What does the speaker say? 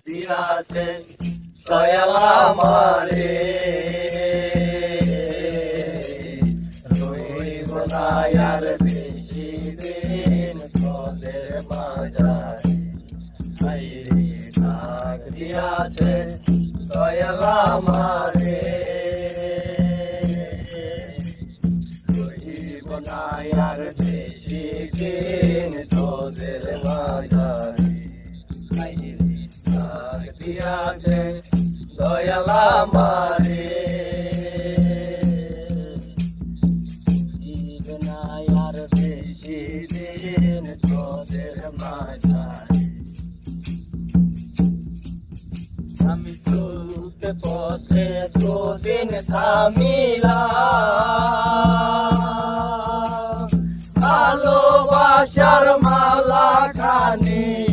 দিয়াছে দয়াল আমারে রইব না আর বেশি দিন তোদের মাঝারে হাইরে ডাক দিয়াছে দয়াল আমারে রইব না আর বেশি দিন তোদের মাঝারে হাইরে ডাক দিয়াছে দয়াল আমারে আর বেশি দিন তোদের মাঝারে আমি চলতে পথে তোদিন থামিলাম ভালোবাসার মালা খানি